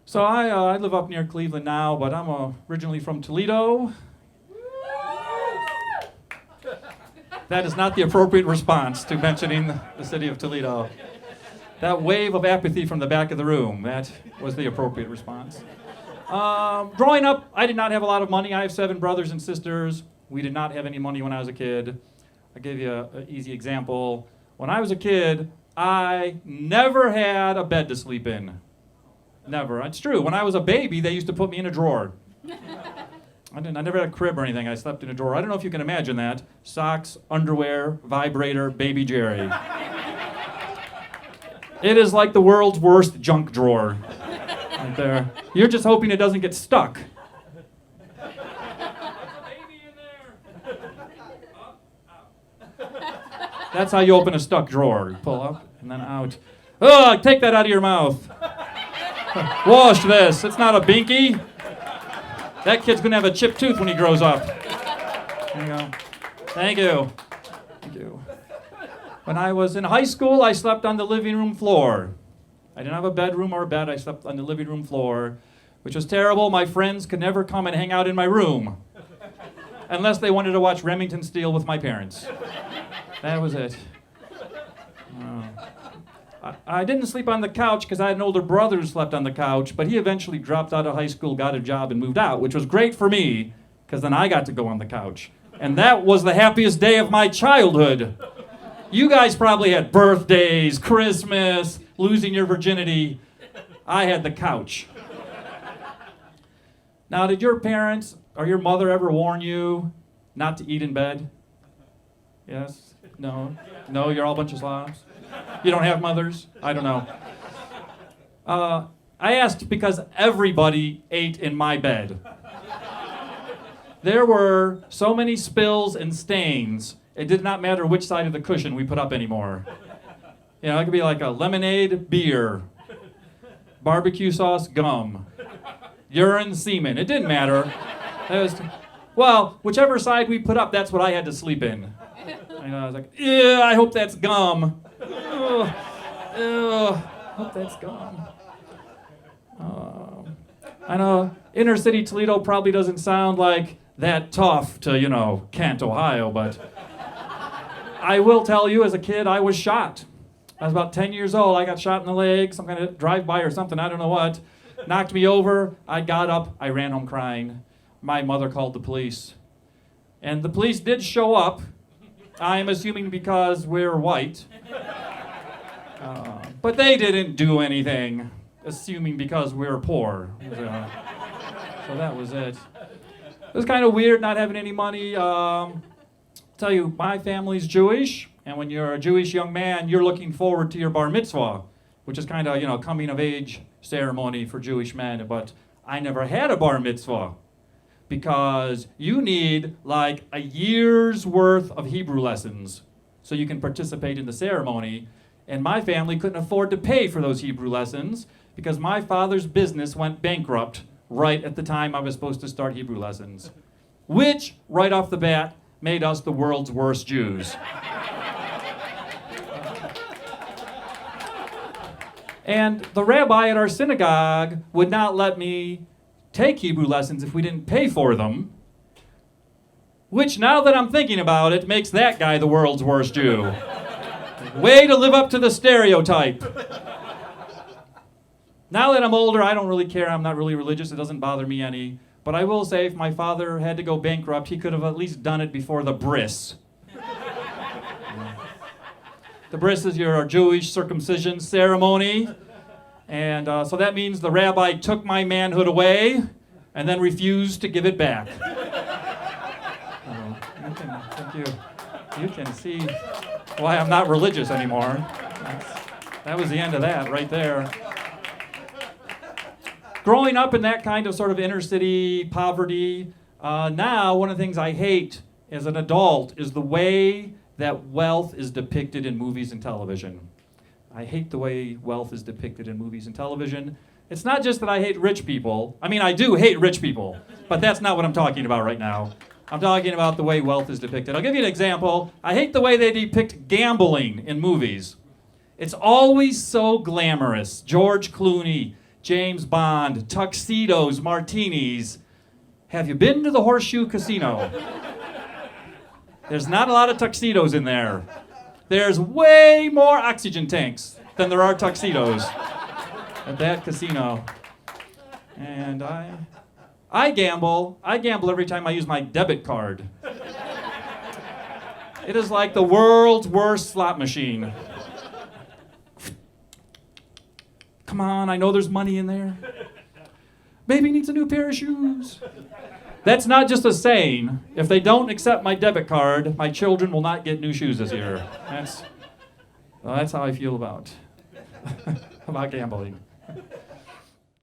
So I live up near Cleveland now, but I'm originally from Toledo. That is not the appropriate response to mentioning the city of Toledo. That wave of apathy from the back of the room, that was the appropriate response. Growing up, I did not have a lot of money. I have 7 brothers and sisters. We did not have any money when I was a kid. I'll give you an easy example. When I was a kid, I never had a bed to sleep in. Never. It's true. When I was a baby, they used to put me in a drawer. I never had a crib or anything. I slept in a drawer. I don't know if you can imagine that. Socks, underwear, vibrator, baby Jerry. It is like the world's worst junk drawer. Right there. You're just hoping it doesn't get stuck. There's a baby in there. That's how you open a stuck drawer. You pull up and then out. Oh, take that out of your mouth. Wash this. It's not a binky. That kid's going to have a chipped tooth when he grows up. There you go. Thank you. Thank you. When I was in high school, I slept on the living room floor. I didn't have a bedroom or a bed. I slept on the living room floor, which was terrible. My friends could never come and hang out in my room unless they wanted to watch Remington Steele with my parents. That was it. I didn't sleep on the couch because I had an older brother who slept on the couch, but he eventually dropped out of high school, got a job, and moved out, which was great for me because then I got to go on the couch. And that was the happiest day of my childhood. You guys probably had birthdays, Christmas, losing your virginity. I had the couch. Now, did your parents or your mother ever warn you not to eat in bed? Yes? No? No, you're all a bunch of slobs? You don't have mothers? I don't know. I asked because everybody ate in my bed. There were so many spills and stains, it did not matter which side of the cushion we put up anymore. You know, it could be like a lemonade, beer, barbecue sauce, gum, urine, semen. It didn't matter. Well, whichever side we put up, that's what I had to sleep in. And I was like, yeah, I hope that's gum. Hope that's gone. I know inner city Toledo probably doesn't sound like that tough to, Kent, Ohio, but I will tell you, as a kid, I was shot. I was about 10 years old. I got shot in the leg, some kind of drive-by or something, I don't know what. Knocked me over. I got up. I ran home crying. My mother called the police. And the police did show up. I'm assuming because we're white. But they didn't do anything, assuming because we're poor. So that was it. It was kind of weird not having any money. Tell you, my family's Jewish, and when you're a Jewish young man, you're looking forward to your bar mitzvah, which is kind of, coming of age ceremony for Jewish men. But I never had a bar mitzvah because you need like a year's worth of Hebrew lessons so you can participate in the ceremony. And my family couldn't afford to pay for those Hebrew lessons because my father's business went bankrupt right at the time I was supposed to start Hebrew lessons, which, right off the bat, made us the world's worst Jews. And the rabbi at our synagogue would not let me take Hebrew lessons if we didn't pay for them, which, now that I'm thinking about it, makes that guy the world's worst Jew. Way to live up to the stereotype. Now that I'm older, I don't really care. I'm not really religious. It doesn't bother me any. But I will say, if my father had to go bankrupt, he could have at least done it before the bris. The bris is your Jewish circumcision ceremony. And so that means the rabbi took my manhood away and then refused to give it back. You can see why I'm not religious anymore. That was the end of that right there. Growing up in that kind of sort of inner city poverty, now one of the things I hate as an adult is the way that wealth is depicted in movies and television. I hate the way wealth is depicted in movies and television. It's not just that I hate rich people. I mean, I do hate rich people, but that's not what I'm talking about right now. I'm talking about the way wealth is depicted. I'll give you an example. I hate the way they depict gambling in movies. It's always so glamorous. George Clooney James Bond, tuxedos, martinis. Have you been to the Horseshoe Casino? There's not a lot of tuxedos in there. There's way more oxygen tanks than there are tuxedos at that casino. And I gamble. I gamble every time I use my debit card. It is like the world's worst slot machine. Come on, I know there's money in there. Baby needs a new pair of shoes. That's not just a saying. If they don't accept my debit card, my children will not get new shoes this year. That's how I feel about gambling.